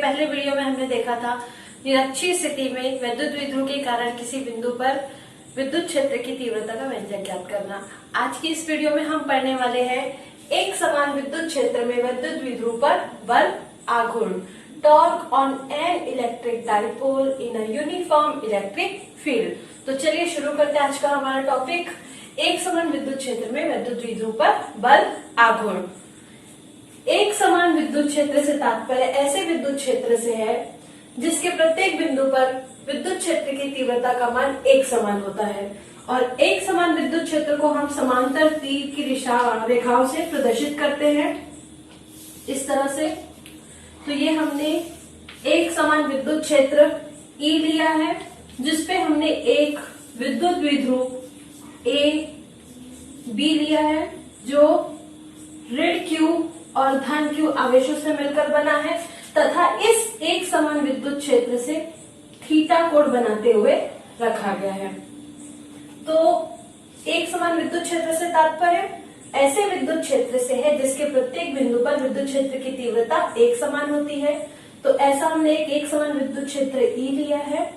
पहले वीडियो में हमने देखा था निरक्षीय स्थिति में विद्युत द्विध्रुव के कारण किसी बिंदु पर विद्युत क्षेत्र की तीव्रता का व्यंजक ज्ञात करना। आज की इस वीडियो में हम पढ़ने वाले हैं एक समान विद्युत क्षेत्र में विद्युत द्विध्रुव पर बल आघूर्ण, torque on an electric dipole in a uniform electric field. तो चलिए शुरू करते हैं आज का हमारा टॉपिक, एक समान विद्युत क्षेत्र में विद्युत द्विध्रुव पर बल आघूर्ण। एक समान विद्युत क्षेत्र से तात्पर्य ऐसे विद्युत क्षेत्र से है जिसके प्रत्येक बिंदु पर विद्युत क्षेत्र की तीव्रता का मान एक समान होता है। और एक समान विद्युत क्षेत्र को हम समांतर तीर की दिशा रेखाओं से प्रदर्शित करते हैं इस तरह से। तो ये हमने एक समान विद्युत क्षेत्र E लिया है जिसपे हमने एक विद्युत द्विध्रुव A B लिया है जो ऋण Q और धन Q आवेशों से मिलकर बना है तथा इस एक समान विद्युत क्षेत्र से थीटा कोण बनाते हुए रखा गया है। तो एक समान विद्युत क्षेत्र से तात्पर्य ऐसे विद्युत क्षेत्र से है जिसके प्रत्येक बिंदु पर विद्युत क्षेत्र की तीव्रता एक समान होती है। तो ऐसा हमने एक समान विद्युत क्षेत्र E लिया है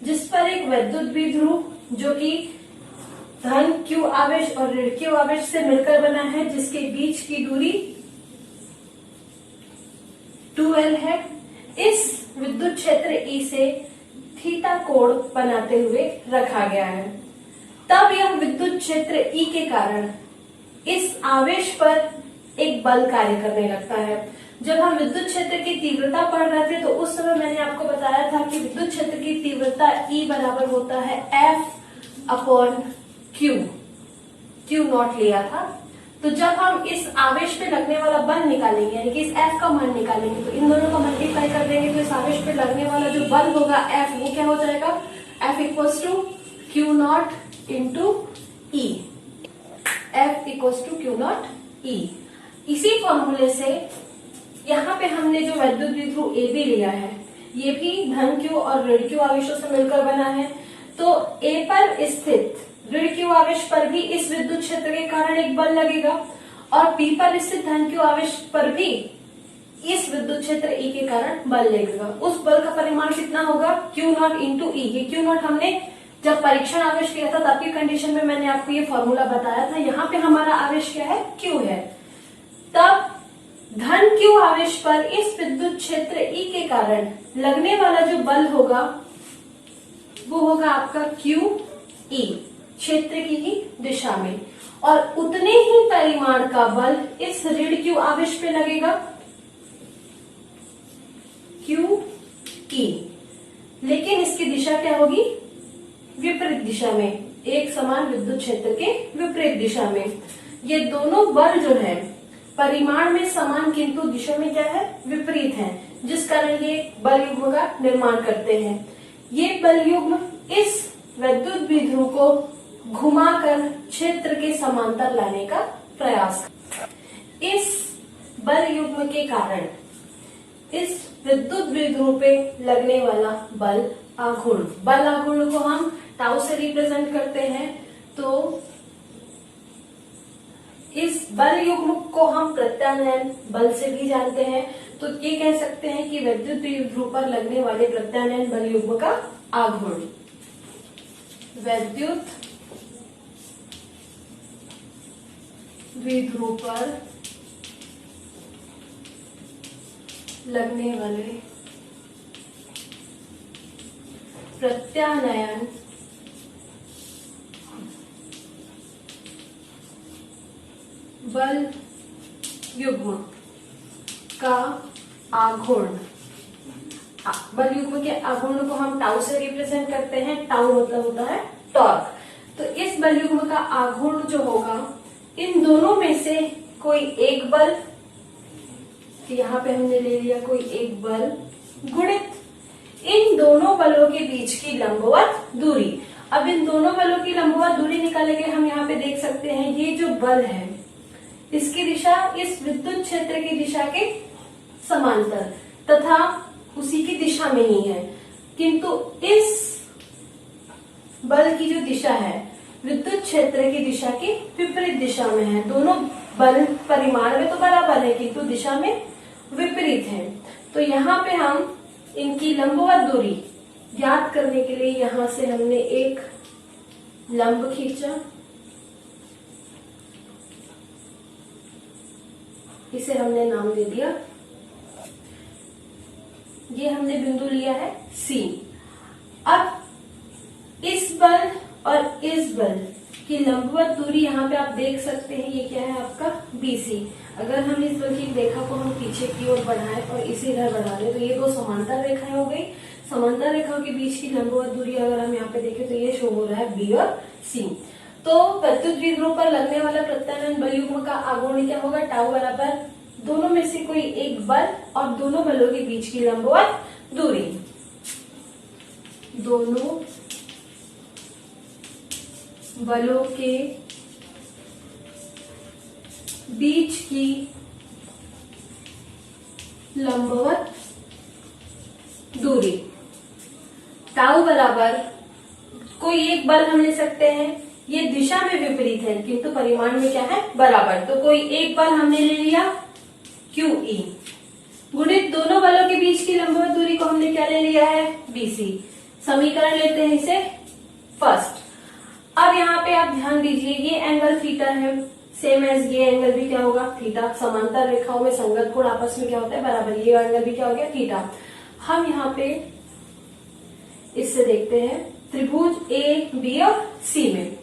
जिस पर एक विद्युत द्विध्रुव जो कि धन Q आवेश और ऋण Q आवेश से मिलकर बना है जिसके बीच की दूरी 2L है। इस विद्युत क्षेत्र E से थीटा कोण बनाते हुए रखा गया है। तब यह विद्युत क्षेत्र E के कारण इस आवेश पर एक बल कार्य करने लगता है। जब हम विद्युत क्षेत्र की तीव्रता पढ़ रहे थे तो उस समय मैंने आपको बताया था कि विद्युत क्षेत्र की तीव्रता E बराबर होता है F/Q, Q नॉट लिया था। तो जब हम इस आवेश पे लगने वाला बल निकालेंगे यानी कि इस F का मान निकालेंगे तो इन दोनों का मल्टीप्लाई कर देंगे तो इस आवेश पे लगने वाला जो बल होगा F वो क्या हो जाएगा, F equals to Q not into E, F equals to Q not E। इसी फॉर्मूले से यहाँ पे हमने जो विद्युत द्विध्रुव AB लिया है ये भी धन Q और ऋण Q आवेशों से मिलकर बना है। तो A पर स्थित ऋण Q आवेश पर भी इस विद्युत क्षेत्र के कारण एक बल लगेगा और P पर स्थित धन Q आवेश पर भी इस विद्युत क्षेत्र E के कारण बल लगेगा। उस बल का परिमाण कितना होगा, Q नॉट इंटू E। ये Q नॉट हमने जब परीक्षण आवेश किया था तब की कंडीशन में मैंने आपको ये फॉर्मूला बताया था। यहाँ पे हमारा आवेश क्या है, Q है। तब धन Q आवेश पर इस विद्युत क्षेत्र E के कारण लगने वाला जो बल होगा वो होगा आपका QE, क्षेत्र की ही दिशा में, और उतने ही परिमाण का बल इस ऋण Q आवेश पे लगेगा QE, लेकिन इसकी दिशा क्या होगी, विपरीत दिशा में, एक समान विद्युत क्षेत्र के विपरीत दिशा में। ये दोनों बल जो है परिमाण में समान किंतु दिशा में क्या है, विपरीत है, जिस कारण ये बल युग्म का निर्माण करते हैं। ये बल युग्म इस विद्युत द्विध्रुव को घुमाकर क्षेत्र के समांतर लाने का प्रयास करते हैं। इस बल युग्म के कारण इस विद्युत द्विध्रुव पे लगने वाला बल आघूर्ण, बल आघूर्ण को हम टाउ से रिप्रेजेंट करते हैं। तो इस बल युग्म को हम प्रत्यानयन बल से भी जानते हैं। तो ये कह सकते हैं कि विद्युत द्विध्रुव पर लगने वाले प्रत्यानयन बल युग्म का आघूर्ण, विद्युत द्विध्रुव पर लगने वाले प्रत्यानयन बल युग्म का आघूर्ण, बल युग्म के आघूर्ण को हम टाउ से रिप्रेजेंट करते हैं। टाउ मतलब होता है टॉर्क। तो इस बल युग्म का आघूर्ण जो होगा इन दोनों में से कोई एक बल, यहाँ पे हमने ले लिया कोई एक बल, गुणित इन दोनों बलों के बीच की लंबवत दूरी। अब इन दोनों बलों की लंबवत दूरी निकालेंगे हम यहाँ पे देख सकते हैं ये जो बल है इसकी दिशा इस विद्युत क्षेत्र की दिशा के समांतर तथा उसी की दिशा में ही है, किंतु इस बल की जो दिशा है विद्युत क्षेत्र की दिशा की विपरीत दिशा में है। दोनों बल परिमाण में तो बराबर है किंतु दिशा में विपरीत है। तो यहाँ पे हम इनकी लंबवत दूरी ज्ञात करने के लिए यहां से हमने एक लंब खींचा, इसे हमने नाम दे दिया, ये हमने बिंदु लिया है C। अब इस बल और इस बल की लंबवत दूरी यहाँ पे आप देख सकते हैं, ये क्या है आपका BC। अगर हम इस बल की रेखा को हम पीछे की ओर बढ़ाएं और इसे इधर बढ़ा लें तो ये दो समांतर रेखाएं हो गई। समांतर रेखाओं के बीच की लंबवत दूरी अगर हम यहाँ पे देखें तो ये शो हो रहा है B और C। तो विद्युत द्विध्रुव पर लगने वाला प्रत्यानयन बल युग्म का आघूर्ण क्या होगा, टाउ बराबर दोनों में से कोई एक बल और दोनों बलों के बीच की लंबवत दूरी, दोनों बलों के बीच की लंबवत दूरी। टाउ बराबर कोई एक बल हम ले सकते हैं, ये दिशा में विपरीत है किंतु परिमाण में क्या है, बराबर। तो कोई एक बल हमने ले लिया QE गुणित दोनों बलों के बीच की लंबवत दूरी को हमने क्या ले लिया है, BC। समीकरण लेते हैं इसे फर्स्ट। अब यहाँ पे आप ध्यान दीजिए, ये एंगल थीटा है, सेम एज ये एंगल भी क्या होगा, थीटा। समांतर रेखाओं में संगत कोण आपस में क्या होता है, बराबर। ये एंगल भी क्या हो गया, थीटा। हम यहाँ पे इससे देखते हैं त्रिभुज AB और C में,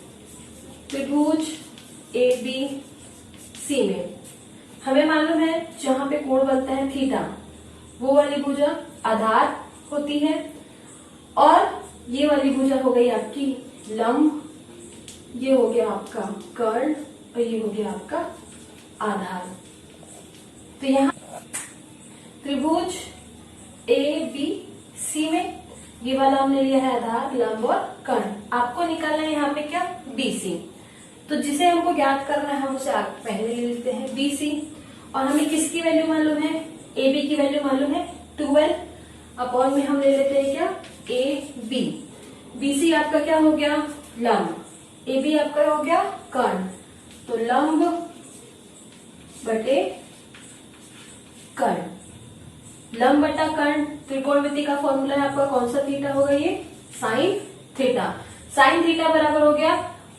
त्रिभुज ABC में हमें मालूम है जहां पे कोण बनता है थीटा, वो वाली भुजा आधार होती है और ये वाली भुजा हो गई आपकी लंब, ये हो गया आपका कर्ण और ये हो गया आपका आधार। तो यहाँ त्रिभुज ABC में ये वाला हमने लिया है आधार, लंब और कर्ण। आपको निकालना है यहाँ पे क्या, BC। तो जिसे हमको ज्ञात करना है हम उसे पहले ले लेते हैं BC। और हमें किसकी वैल्यू मालूम है, AB की वैल्यू मालूम है 12 अपॉन में हम ले लेते हैं क्या, AB। BC आपका क्या हो गया, लंब, AB आपका हो गया कर्ण। तो लंब बटे कर्ण, लंब बटा कर्ण। त्रिकोणमिति का फॉर्मूला है आपका कौन सा थीटा होगा, ये साइन थीटा। साइन थीटा बराबर हो गया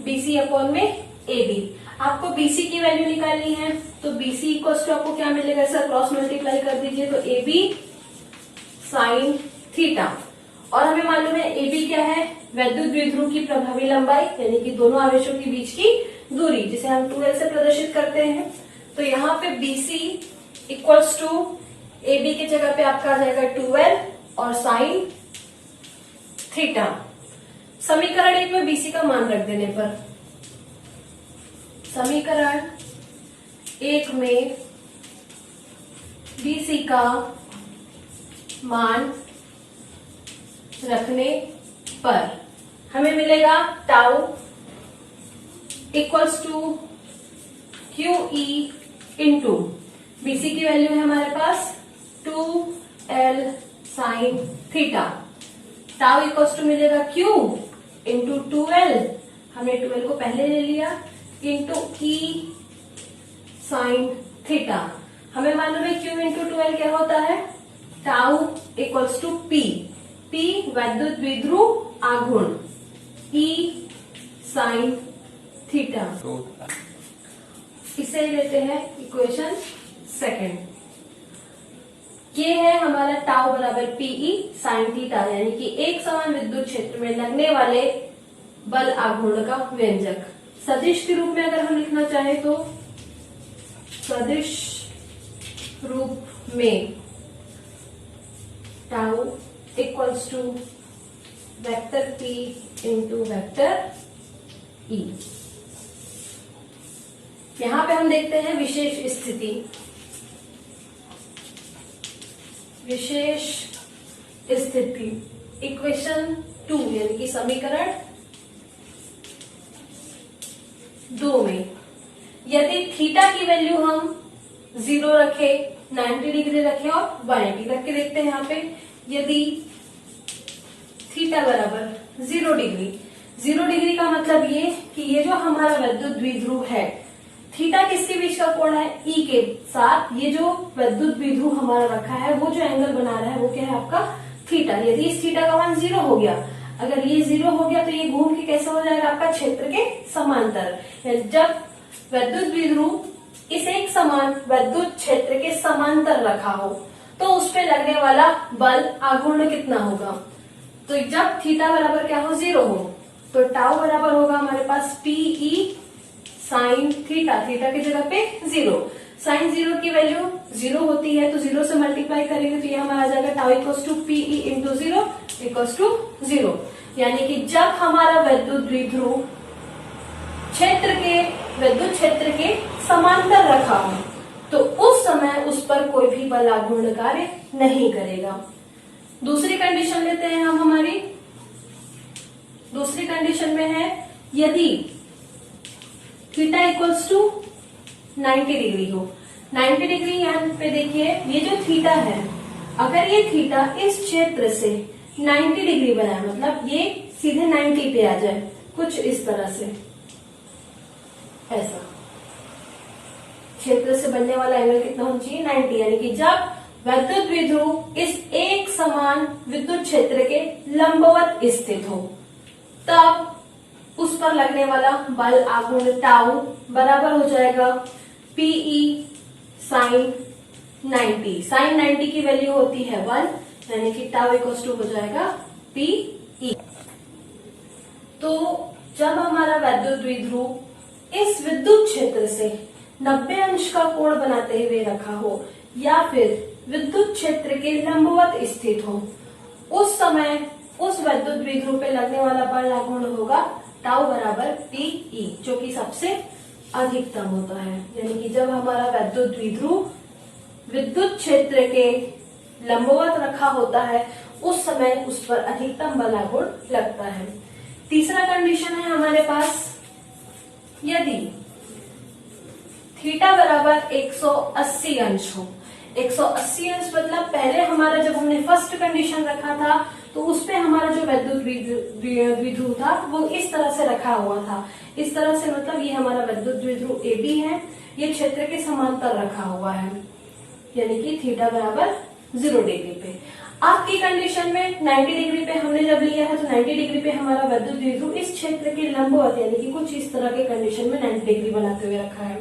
BC अपॉन में AB। आपको BC की वैल्यू निकालनी है तो BC इक्वल्स टू आपको क्या मिलेगा, सर क्रॉस मल्टीप्लाई कर दीजिए तो AB साइन थीटा। और हमें मालूम है AB क्या है, वैद्युत द्विध्रुव की प्रभावी लंबाई यानी कि दोनों आवेशों के बीच की दूरी, जिसे हम 2L से प्रदर्शित करते हैं। तो यहाँ पे BC इक्वल्स टू AB की जगह पे आपका आ जाएगा 2L और साइन थीटा। समीकरण 1 में BC का मान रख देने पर, समीकरण 1 में BC का मान रखने पर हमें मिलेगा tau equals to QE into BC की वैल्यू है हमारे पास 2L sine theta. Tau equals to मिलेगा Q इंटू 2L, हमने 2L को पहले ले लिया, इंटू E साइन थीटा। हमें मालूम है Q इंटू 2L क्या होता है, tau equals to P, P वैद्युत द्विध्रुव आघूर्ण, E साइन थीटा। इसे लेते हैं इक्वेशन सेकेंड। ये है हमारा टाउ बराबर PE साइन थीटा, यानी कि एक समान विद्युत क्षेत्र में लगने वाले बल आघूर्ण का व्यंजक। सदिश के रूप में अगर हम लिखना चाहें तो सदिश रूप में tau equals to vector P into vector E। यहां पे हम देखते हैं विशेष स्थिति, विशेष स्थिति इक्वेशन 2 यानी कि समीकरण 2 में यदि थीटा की वैल्यू हम 0 रखे, 90 डिग्री रखे और 180 रख के देखते हैं। यहाँ पे यदि थीटा बराबर 0 डिग्री, 0 डिग्री का मतलब ये कि ये जो हमारा विद्युत द्विध्रुव है थीटा किसके बीच का कोण है? ई के साथ। ये जो विद्युत द्विध्रुव हमारा रखा है वो जो एंगल बना रहा है वो क्या है आपका? थीटा। यदि इस थीटा का मान 0 हो गया, अगर ये 0 हो गया तो ये घूम के कैसे हो जाएगा आपका? क्षेत्र के समांतर। जब विद्युत द्विध्रुव इस एक समान विद्युत क्षेत्र के समांतर रखा हो तो उस पे लगने वाला बल आघूर्ण कितना होगा? तो जब थीटा बराबर क्या हो? 0 हो, तो टाउ बराबर होगा हमारे पास पीई साइन थीटा। थीटा की जगह पे 0। साइन 0 की वैल्यू 0 होती है तो 0 से मल्टीप्लाई करेंगे तो ये हमारा आ जाएगा tau equals to PE into 0 equals to 0। यानी कि जब हमारा विद्युत द्विध्रुव विद्युत क्षेत्र के समांतर रखा हो तो उस समय उस पर कोई भी बल आघूर्ण कार्य नहीं करेगा। दूसरी कंडीशन लेते हैं हम। हमारी दूसरी कंडीशन में है यदि थीटा इक्वल्स टू 90 डिग्री हो। 90 डिग्री यहाँ पे देखिए, ये जो थीटा है, अगर ये थीटा इस क्षेत्र से 90 डिग्री बनाए, मतलब ये सीधे 90 पे आ जाए, कुछ इस तरह से, ऐसा क्षेत्र से बनने वाला एंगल कितना होना चाहिए? 90। यानी कि जब विद्युत द्विध्रुव इस एक समान विद्युत क्षेत्र के लंबवत स्थित हो तब उस पर लगने वाला बल आघूर्ण टाउ बराबर हो जाएगा पीई साइन 90। साइन 90 की वैल्यू होती है 1, यानी कि टाउ इक्वल्स टू हो जाएगा पीई। तो जब हमारा विद्युत द्विध्रुव इस विद्युत क्षेत्र से 90 अंश का कोण बनाते हुए रखा हो या फिर विद्युत क्षेत्र के लंबवत स्थित हो, उस समय उस विद्युत द्विध्रुव पे लगने वाला बल आघूर्ण होगा टाउ बराबर पीई, जो कि सबसे अधिकतम होता है। यानी कि जब हमारा विद्युत द्विध्रुव विद्युत क्षेत्र के लंबवत रखा होता है उस समय उस पर अधिकतम बल आघूर्ण लगता है। तीसरा कंडीशन है हमारे पास, यदि थीटा बराबर 180 अंश हो। 180 अंश मतलब पहले हमारा जब हमने फर्स्ट कंडीशन रखा था तो उसपे हमारा जो विद्युत द्विध्रुव था वो इस तरह से रखा हुआ था। इस तरह से मतलब ये हमारा विद्युत द्विध्रुव AB है, ये क्षेत्र के समांतर रखा हुआ है, यानी कि थीटा बराबर 0 डिग्री पे। आपकी कंडीशन में 90 डिग्री पे हमने जब लिया है तो 90 डिग्री पे हमारा विद्युत द्विध्रुव इस क्षेत्र के लंबवत, यानी कि कुछ इस तरह के कंडीशन में 90 डिग्री बनाते हुए रखा है।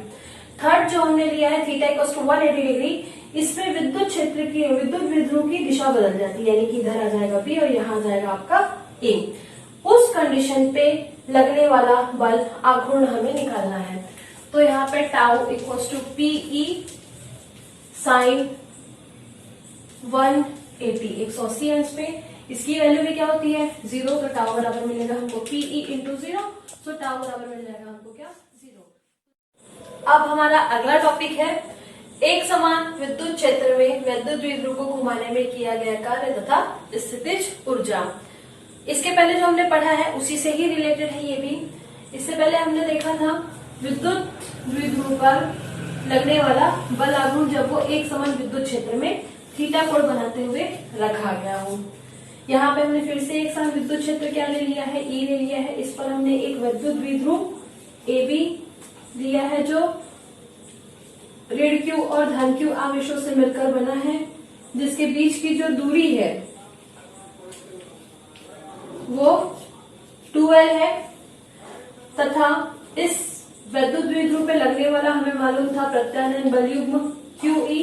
थर्ड जो हमने लिया है थीटा इक्वल्स टू 180 डिग्री, इसमें विद्युत क्षेत्र की विद्युत द्विध्रुव की दिशा बदल जाती है, यानी कि इधर आ जाएगा B और यहाँ आ जाएगा आपका A। उस कंडीशन पे लगने वाला बल आघूर्ण हमें निकालना है। तो यहाँ पे tau equals to PE sine 180 अंश पे, इसकी वैल्यू भी क्या होती है 0, तो टाउ बराबर मिलेगा हमको पीई इंटू 0, तो टाउ बराबर मिल जाएगा हमको क्या 0। अब हमारा अगला टॉपिक है एक समान विद्युत क्षेत्र में विद्युत द्विध्रुव को घुमाने में किया गया कार्य तथा स्थितिज ऊर्जा। इसके पहले जो हमने पढ़ा है उसी से ही रिलेटेड है ये भी। इससे पहले हमने देखा था विद्युत द्विध्रुव पर लगने वाला बल आघूर्ण जब वो एक समान विद्युत क्षेत्र में थीटा कोण बनाते हुए रखा गया हो। यहाँ पे हमने फिर से एक समान विद्युत क्षेत्र क्या ले लिया है, E ले लिया है। इस पर हमने एक विद्युत द्विध्रुव AB लिया है जो ऋण Q और धन Q आवेशों से मिलकर बना है, जिसके बीच की जो दूरी है वो 2L है, तथा इस विद्युत द्विध्रुव पे लगने वाला हमें मालूम था प्रत्यानयन बल युग्म QE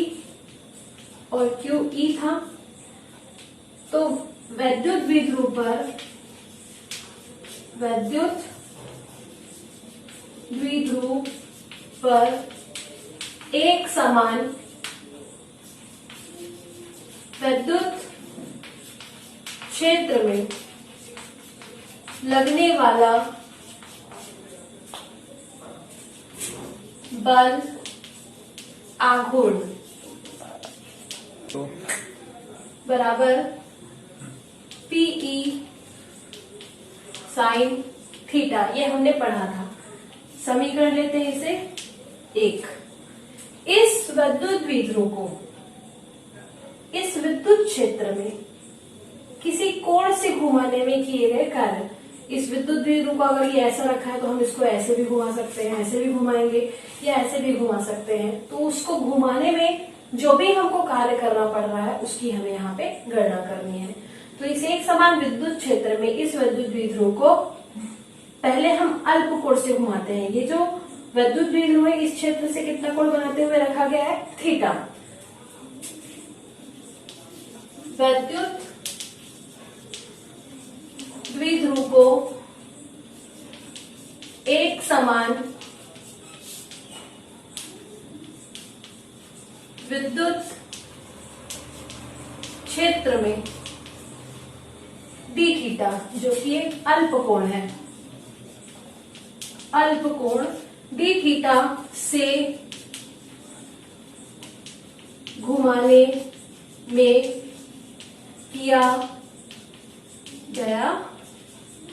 और QE था। तो विद्युत द्विध्रुव पर एक समान विद्युत क्षेत्र में लगने वाला बल आघूर्ण बराबर पीई साइन थीटा, ये हमने पढ़ा था। समीकरण लेते हैं इसे 1। इस विद्युत द्विध्रुव को इस विद्युत क्षेत्र में किसी कोण से घुमाने में किए गए कार्य, इस विद्युत द्विध्रुव को अगर ये ऐसा रखा है तो हम इसको ऐसे भी घुमा सकते हैं, ऐसे भी घुमाएंगे या ऐसे भी घुमा सकते हैं। तो उसको घुमाने में जो भी हमको कार्य करना पड़ रहा है उसकी हमें यहाँ पे गणना करनी है। तो इस एक समान विद्युत क्षेत्र में इस विद्युत द्विध्रुव को पहले हम अल्प कोण से घुमाते हैं। ये जो विद्युत द्विध्रुव है इस क्षेत्र से कितना कोण बनाते हुए रखा गया है, थीटा। विद्युत द्विध्रुव को एक समान विद्युत क्षेत्र में डी थीटा, जो कि एक अल्प कोण है, अल्प कोण डी थीटा से घुमाने में किया गया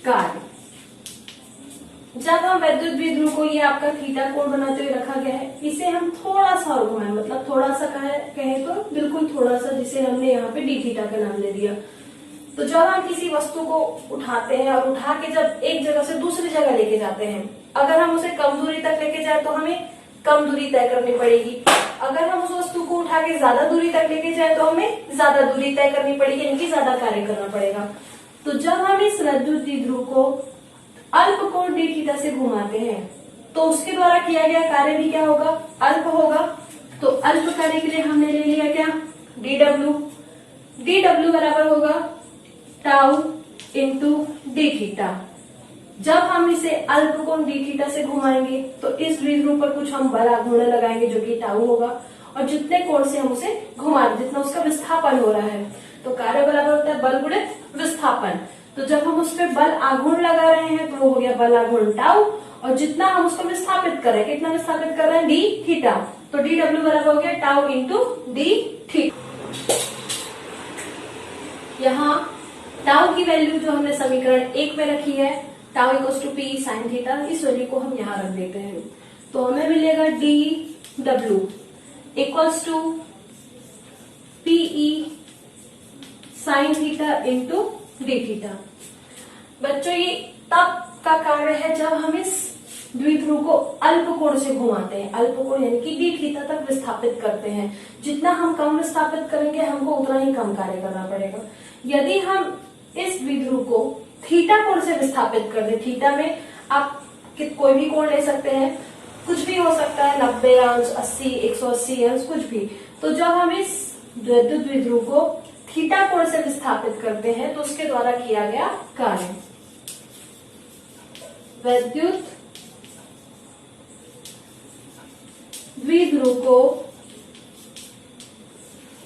कार्य। जब हम विद्युत द्विध्रुव को, ये आपका थीटा कोण बनाते हुए रखा गया है, इसे हम थोड़ा सा और घुमाएं, मतलब थोड़ा सा कहें तो बिल्कुल थोड़ा सा, जिसे हमने यहाँ पे डी थीटा का नाम दे दिया। तो जब हम किसी वस्तु को उठाते हैं और उठा के जब एक जगह से दूसरी जगह लेके जाते हैं, अगर हम उसे कम दूरी तक लेके जाए तो हमें कम दूरी तय करनी पड़ेगी। अगर हम उस वस्तु को उठा के ज्यादा दूरी तक लेके जाए तो हमें ज्यादा दूरी तय करनी पड़ेगी, यानी कि ज्यादा कार्य करना पड़ेगा। तो जब हम इस विद्युत द्विध्रुव को अल्प कोण डी थीटा से घुमाते हैं तो उसके द्वारा किया गया कार्य भी क्या होगा, अल्प होगा। तो अल्प कार्य के लिए हमने ले लिया क्या, डी डब्ल्यू। डी डब्ल्यू बराबर होगा टाउ इंटू डी थीटा। जब हम इसे अल्प कोण डी थीटा से घुमाएंगे तो इस द्विध्रुव पर कुछ हम बल आघूर्ण लगाएंगे जो कि टाउ होगा, और जितने कोण से हम उसे घुमा, जितना उसका विस्थापन हो रहा है, तो कार्य बराबर होता है बल गुणित विस्थापन। तो जब हम उस पर बल आघूर्ण लगा रहे हैं तो वो हो गया बल आघूर्ण टाउ, और जितना हम उसको विस्थापित कर रहे हैं, कितना विस्थापित कर रहे हैं, डी थीटा, तो डी डब्ल्यू बराबर हो गया टाउ इंटू डी थीटा। यहाँ टाउ की वैल्यू जो हमने समीकरण 1 में रखी है, tau equals to P sine theta, इस वैल्यू को हम यहाँ रख देते हैं। तो हमें मिलेगा d W equals to PE sine theta into d theta. बच्चों ये तब का कार्य है जब हम इस द्विध्रुव को अल्प कोण से घुमाते हैं। अल्प कोण यानी कि डी थीटा तक विस्थापित करते हैं। जितना हम कम विस्थापित करेंगे हमको उतना ही कम कार्य करना पड़ेगा। यदि हम इस द्विध्रुव को थीटा कोण से विस्थापित कर दे, थीटा में आप कोई भी कोण ले सकते हैं, कुछ भी हो सकता है, 90 अंश, 80, 180 अंश, कुछ भी। तो जब हम इस विद्युत द्विध्रुव को थीटा कोण से विस्थापित करते हैं तो उसके द्वारा किया गया कार्य, विद्युत द्विध्रुव को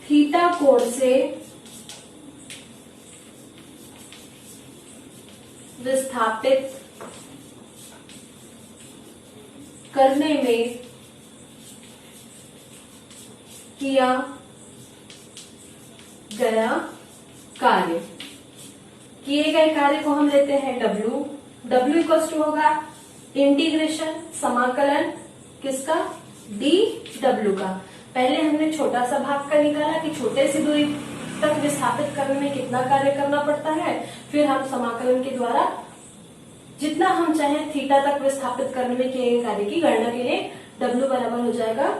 थीटा कोण से विस्थापित करने में किया गया कार्य। किए गए कार्य को हम लेते हैं W। W इक्वल्स टू होगा इंटीग्रेशन, समाकलन किसका, डी डब्ल्यू का। पहले हमने छोटा सा भाग का निकाला कि छोटे से दूरी तक विस्थापित करने में कितना कार्य करना पड़ता है, फिर हम समाकलन के द्वारा जितना हम चाहें थीटा तक विस्थापित करने में किए गए कार्य की गणना के लिए W बराबर हो जाएगा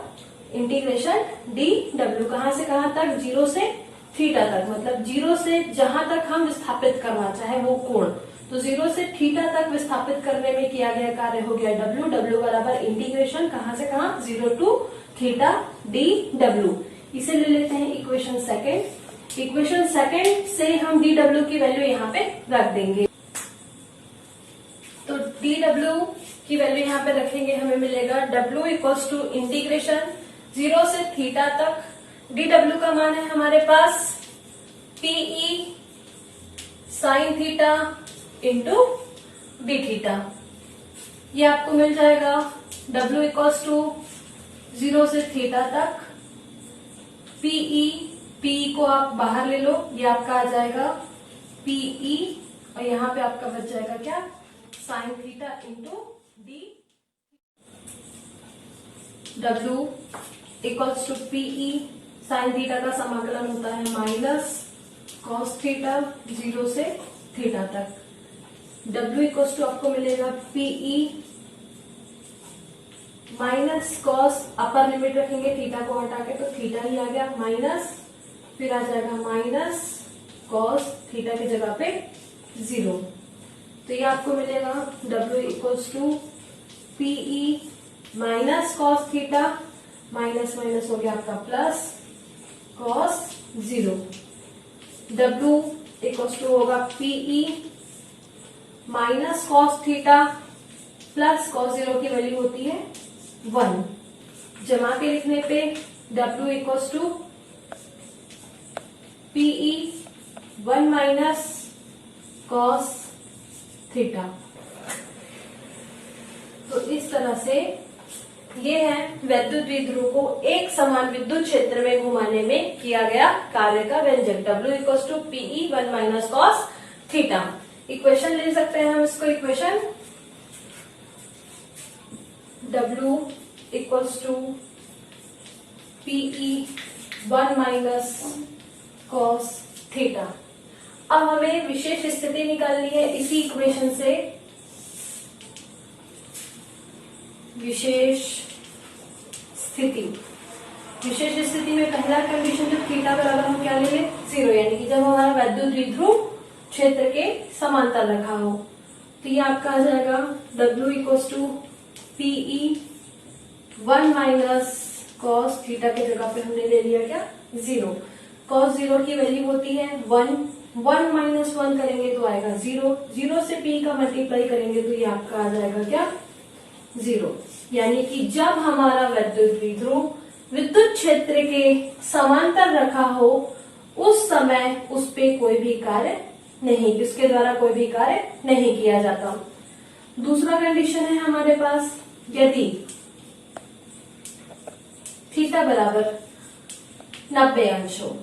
इंटीग्रेशन डी डब्ल्यू, कहां से कहां तक, 0 से थीटा तक, मतलब 0 से जहां तक हम विस्थापित करना चाहे वो कोण, तो 0 से थीटा तक विस्थापित करने में किया गया कार्य हो गया W। W बराबर इंटीग्रेशन कहां से कहां, 0 टू थीटा डी डब्ल्यू। इसे ले लेते हैं इक्वेशन सेकेंड। इक्वेशन सेकेंड से हम डी डब्ल्यू की वैल्यू यहाँ पे रख देंगे। तो डी डब्ल्यू की वैल्यू यहाँ पे रखेंगे, हमें मिलेगा W इक्वल्स टू इंटीग्रेशन 0 से थीटा तक, डी डब्ल्यू का मान है हमारे पास PE sine theta into d theta. ये आपको मिल जाएगा W इक्वल्स टू 0 से थीटा तक, पीई को आप बाहर ले लो, ये आपका आ जाएगा पीई, और यहाँ पे आपका बच जाएगा क्या, sine theta into d. W equals to PE sine theta का समाकलन होता है माइनस कॉस थीटा 0 से थीटा तक। W इक्वल टू आपको मिलेगा PE माइनस कॉस, अपर लिमिट रखेंगे थीटा को हटा के तो थीटा ही आ गया, माइनस फिर आ जाएगा माइनस कॉस थीटा की जगह पे 0। तो ये आपको मिलेगा W equals to PE minus cos theta, minus minus हो गया आपका plus cos 0। W equals to होगा PE minus cos theta plus cos 0 की वैल्यू होती है 1। जमा के लिखने पे W equals to PE 1 minus cos theta. तो इस तरह से ये है वैद्युत द्विध्रुव को एक समान विद्युत क्षेत्र में घुमाने में किया गया कार्य का व्यंजक। W equals to PE 1 minus cos theta. Equation ले सकते हैं हम इसको, equation W equals to PE 1 minus cos theta. अब हमें विशेष स्थिति निकालनी है इसी इक्वेशन से। विशेष स्थिति में पहला कंडीशन जब थीटा बराबर हम क्या ले लें 0, यानी कि जब हमारा वैद्युत द्विध्रुव क्षेत्र के समांतर रखा हो। तो ये आपका आ जाएगा W equals to PE 1 minus cos theta की जगह पे हमने ले लिया क्या 0। कॉस 0 की वैल्यू होती है 1, 1 माइनस 1 करेंगे तो आएगा 0, 0 से P का मल्टीप्लाई करेंगे तो ये आपका आ जाएगा क्या 0। यानी कि जब हमारा वैद्युत द्विध्रुव विद्युत क्षेत्र के समांतर रखा हो उस समय उस पे कोई भी कार्य नहीं, उसके द्वारा कोई भी कार्य नहीं किया जाता। दूसरा कंडीशन है हमारे पास, यदि थीटा बराबर 90 अंश हो,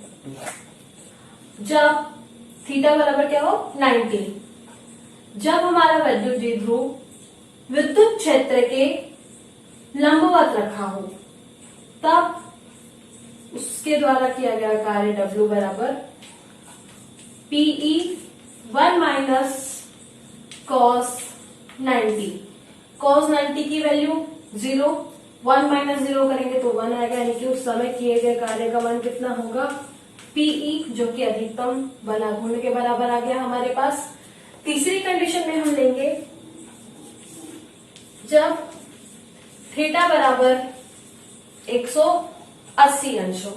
जब थीटा बराबर क्या हो 90, जब हमारा वैद्युत द्विध्रुव विद्युत क्षेत्र के लंबवत रखा हो तब उसके द्वारा किया गया कार्य W बराबर PE 1 माइनस कॉस 90। कॉस 90 की वैल्यू 0, 1 माइनस 0 करेंगे तो 1 आएगा, यानी कि उस समय किए गए कार्य का मान कितना होगा PE, जो कि अधिकतम बलाघूर्ण के बराबर आ गया हमारे पास। तीसरी कंडीशन में हम लेंगे जब थीटा बराबर 180 अंश हो,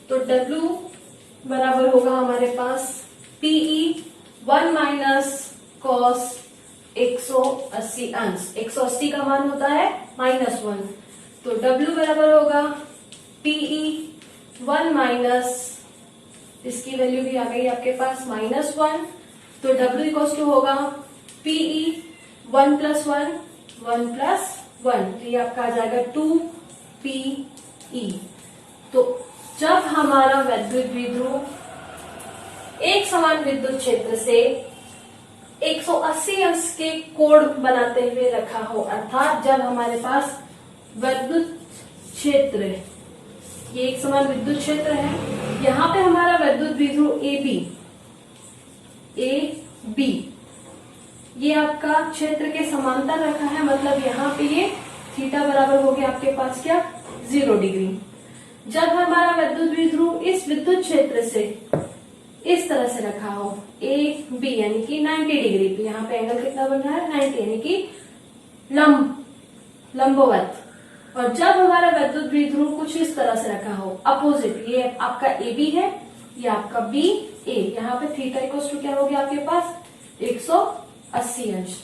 तो W बराबर होगा हमारे पास PE 1 माइनस कॉस 180 अंश। 180 का मान होता है -1, तो W बराबर होगा PE 1 माइनस, इसकी वैल्यू भी आ गई आपके पास -1, तो W इक्वल्स टू होगा PE 1 प्लस 1, 1 प्लस 1, तो ये आपका आ जाएगा 2PE। तो जब हमारा वैद्युत द्विध्रुव एक समान विद्युत क्षेत्र से 180 अंश के कोण बनाते हुए रखा हो, अर्थात जब हमारे पास वैद्युत क्षेत्र, ये एक समान विद्युत क्षेत्र है, यहाँ पे हमारा वैद्युत द्विध्रुव AB ये आपका क्षेत्र के समांतर रखा है, मतलब यहाँ पे ये थीटा बराबर हो गया आपके पास क्या 0 डिग्री। जब हमारा वैद्युत द्विध्रुव इस विद्युत क्षेत्र से इस तरह से रखा हो AB, यानी कि 90 डिग्री पे, यहाँ पे एंगल कितना बन रहा है 90, यानी कि लंबवत। और जब हमारा वैद्युत द्विध्रुव कुछ इस तरह से रखा हो अपोजिट, ये आपका AB है, ये आपका BA, यहाँ पे थीटा इक्वल्स टू क्या हो गया आपके पास 180 अंश।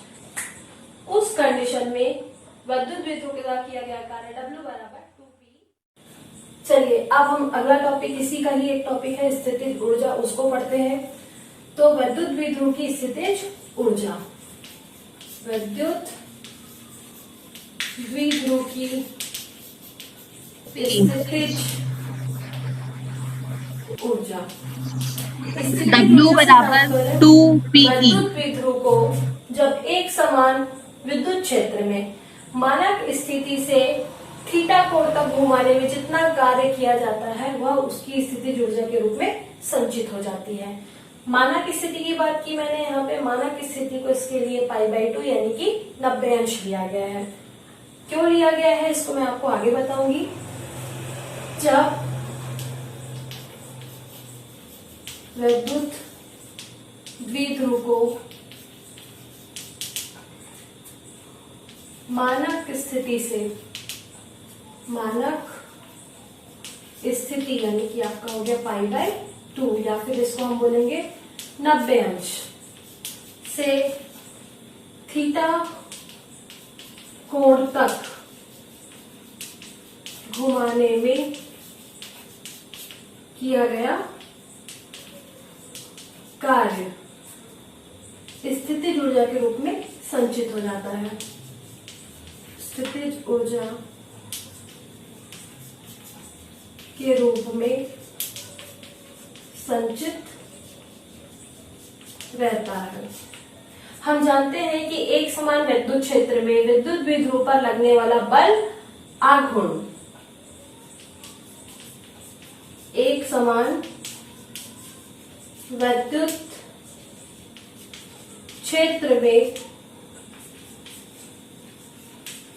उस कंडीशन में वैद्युत द्विध्रुव के द्वारा किया गया कार्य W बराबर 2P। चलिए अब हम अगला टॉपिक, इसी का ही एक टॉपिक है स्थितिज ऊर्जा, उसको पढ़ते हैं। तो वैद्युत द्विध्रुव की स्थितिज ऊर्जा, वैद्युत द्विध्रुव की स्थितिज ऊर्जा W बराबर 2PE। वैद्युत द्विध्रुव को जब एक समान विद्युत क्षेत्र में मानक स्थिति से थीटा कोण तक घुमाने में जितना कार्य किया जाता है वह उसकी स्थितिज ऊर्जा के रूप में संचित हो जाती है। मानक स्थिति की बात की मैंने, यहाँ पे मानक स्थिति को इसके लिए π/2 यानी कि 90 अंश लिया गया है। क्यों लिया गया है इसको मैं आपको आगे बताऊंगी। जब विद्युत द्विध्रुव को मानक स्थिति यानी कि आपका हो गया π/2 या फिर इसको हम बोलेंगे 90 अंश से थीटा कोण तक घुमाने में किया गया कार्य स्थितिज ऊर्जा के रूप में संचित हो जाता है। स्थितिज ऊर्जा के रूप में संचित रहता है। हम जानते हैं कि एक समान विद्युत क्षेत्र में विद्युत द्विध्रुव पर लगने वाला बल आघूर्ण, एक समान विद्युत क्षेत्र में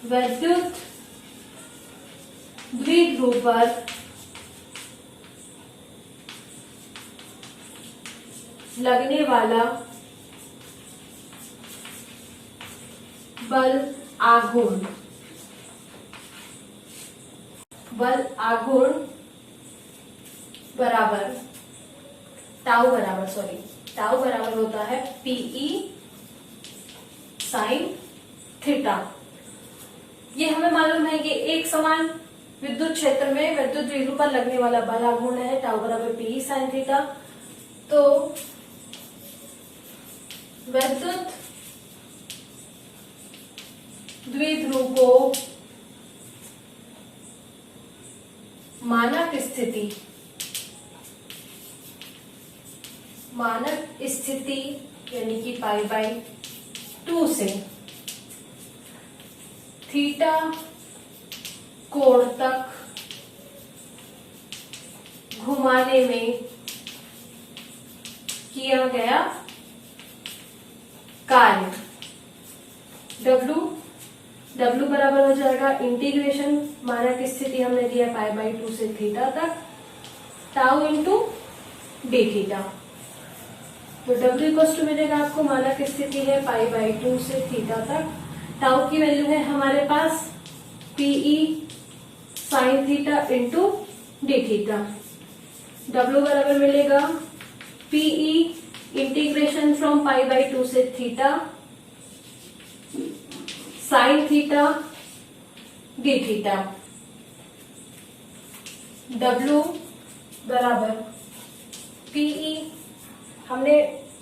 विद्युत द्विध्रुव पर लगने वाला बल आघूर्ण बराबर टाउ बराबर होता है Pe साइन थीटा। ये हमें मालूम है कि एक समान विद्युत क्षेत्र में विद्युत द्विध्रुव पर लगने वाला बल आघूर्ण है टाउ बराबर Pe साइन थीटा। तो विद्युत द्विध्रुव को मानक स्थिति यानी कि π/2 से थीटा कोण तक घुमाने में किया गया कार्य W बराबर हो जाएगा इंटीग्रेशन, मानक स्थिति हमने दिया π/2 से थीटा तक, टाउ इंटू डी थीटा। तो W इक्वल्स टू मिलेगा आपको, मानक स्थिति है π/2 से थीटा तक, टाउ की वैल्यू है हमारे पास Pe sign theta into d theta. W बराबर मिलेगा Pe इंटीग्रेशन फ्रॉम π/2 से theta sine theta D theta. W बराबर Pe, हमने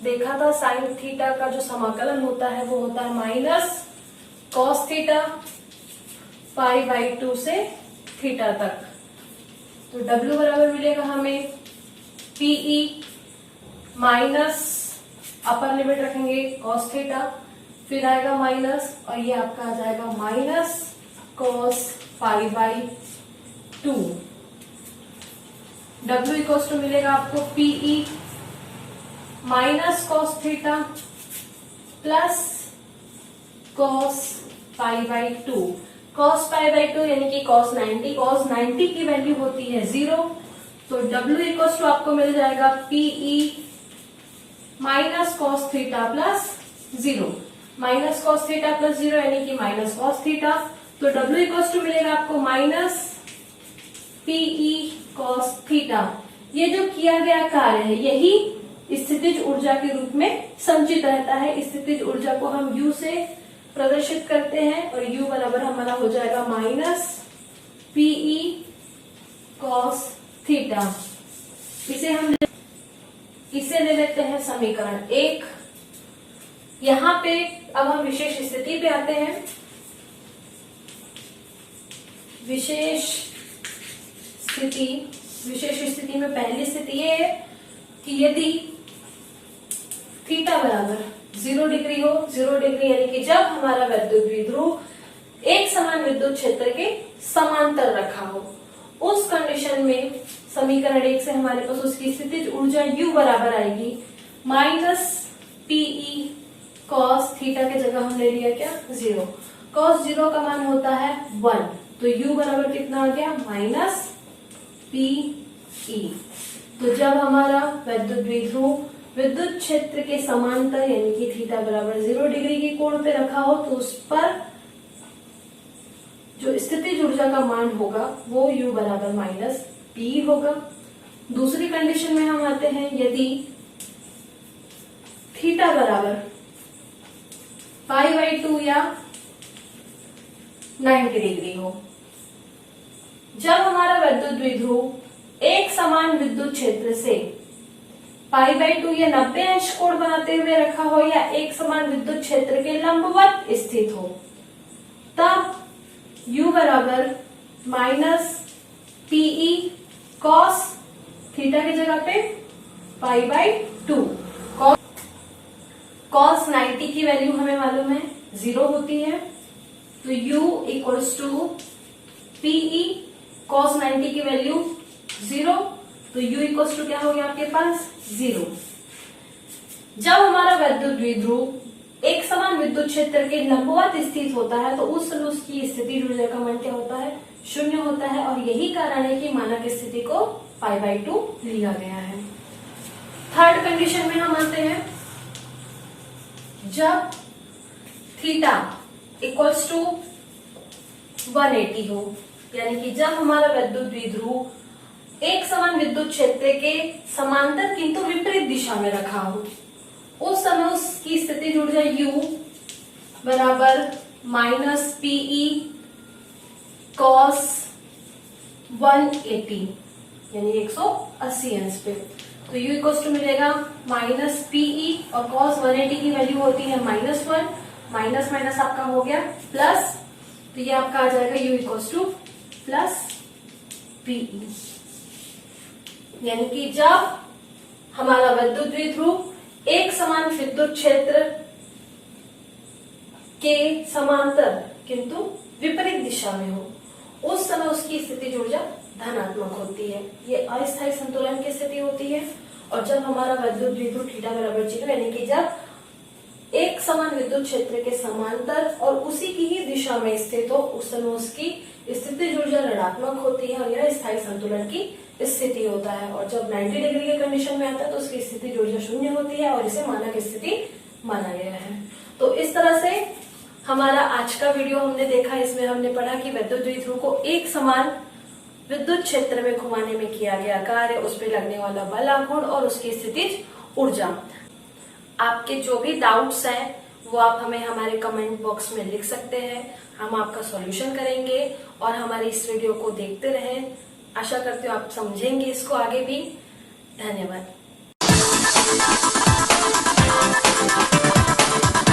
देखा था साइन थीटा का जो समाकलन होता है वो होता है माइनस कॉस थीटा π/2 से थीटा तक। तो W बराबर मिलेगा हमें Pe माइनस अपर लिमिट रखेंगे कॉस थीटा, फिर आएगा माइनस और ये आपका आ जाएगा minus cos π/2। W equals to मिलेगा आपको Pe minus cos theta plus cos π/2। Cos π/2 यानी कि कॉस 90, कॉस 90 की वैल्यू होती है 0। तो W इक्वल्स टू आपको मिल जाएगा Pe minus cos theta plus 0, minus cos theta plus 0 यानी कि माइनस कॉस थीटा। तो W इक्वल्स टू मिलेगा आपको माइनस Pe कॉस थीटा। ये जो किया गया कार्य है यही स्थितिज ऊर्जा के रूप में संचित रहता है। स्थितिज ऊर्जा को हम U से प्रदर्शित करते हैं और U बराबर हमारा हो जाएगा माइनस Pe कॉस थीटा। इसे ले लेते हैं समीकरण 1। यहाँ पे अब हम विशेष स्थिति पे आते हैं। विशेष स्थिति में पहली स्थिति ये है कि यदि थीटा बराबर 0 डिग्री हो, 0 डिग्री यानी कि जब हमारा विद्युत द्विध्रुव एक समान विद्युत क्षेत्र के समांतर रखा हो, उस कंडीशन में समीकरण 1 से हमारे पास उसकी स्थितिज ऊर्जा U बराबर आएगी माइनस पीई कॉस थीटा की जगह हम ले लिया क्या 0। कॉस 0 का मान होता है 1, तो u बराबर कितना आ गया माइनस पीई। तो जब हमारा विद्युत द्विध्रुव विद्युत क्षेत्र के समांतर यानी कि थीटा बराबर 0 डिग्री के कोण पे रखा हो तो उस पर जो स्थितिज ऊर्जा का मान होगा वो u बराबर माइनस पी होगा। दूसरी कंडीशन में हम आते हैं, यदि थीटा बराबर π/2 या 90 डिग्री हो, जब हमारा विद्युत द्विध्रुव एक समान विद्युत क्षेत्र से π/2 या 90 अंश कोण बनाते हुए रखा हो या एक समान विद्युत क्षेत्र के लंबवत स्थित हो, तब u बराबर माइनस पीई कॉस थीटा की जगह पे π/2। कॉस 90 की वैल्यू हमें मालूम है 0 होती है, तो u equals to PE cos 90 की वैल्यू 0, तो u इक्वल्स टू क्या हो गया आपके पास 0। जब हमारा विद्युत द्विध्रुव एक समान विद्युत क्षेत्र के लंबवत स्थित होता है तो उस समय उसकी स्थिति ऊर्जा का मान क्या होता है 0 होता है, और यही कारण है कि मानक स्थिति को π/2 लिया गया है। थर्ड कंडीशन में हम आते हैं, जब थीटा इक्वल्स टू 180 हो, यानी कि जब हमारा विद्युत द्विध्रुव एक समान विद्युत क्षेत्र के समांतर किंतु विपरीत दिशा में रखा हो, उस समय उसकी स्थितिज ऊर्जा u बराबर माइनस पीई कॉस 180 यानी 180 अंश पे, तो u इक्वल्स टू मिलेगा माइनस पीई और कॉस 180 की वैल्यू होती है -1, माइनस माइनस आपका हो गया प्लस, तो ये आपका आ जाएगा u equals two plus PE. यानी कि जब हमारा विद्युत द्विध्रुव एक समान विद्युत क्षेत्र के समांतर किंतु विपरीत दिशा में हो, उस समय उसकी स्थितिज ऊर्जा धनात्मक होती है। ये अस्थायी संतुलन की स्थिति होती है। और जब हमारा विद्युत द्विध्रुव थीटा बराबर 0 यानी कि जब एक समान विद्युत क्षेत्र के समांतर और उसी की ही दिशा में स्थित हो, उस समय उसकी स्थितिज ऊर्जा ऋणात्मक होती है और यह स्थायी संतुलन की स्थिति होता है। और जब 90 डिग्री के कंडीशन में आता है तो उसकी स्थितिज ऊर्जा 0 होती है और इसे मानक स्थिति माना गया है। तो इस तरह से हमारा आज का वीडियो हमने देखा, इसमें हमने पढ़ा कि विद्युत द्विध्रुव को एक समान विद्युत क्षेत्र में घुमाने में किया गया कार्य, उस पर लगने वाला बल आघूर्ण और उसकी स्थितिज ऊर्जा। आपके जो भी डाउट्स हैं वो आप हमें हमारे कमेंट बॉक्स में लिख सकते हैं, हम आपका सॉल्यूशन करेंगे। और हमारी इस वीडियो को देखते रहें, आशा करती हूँ आप समझेंगे इसको आगे भी। धन्यवाद।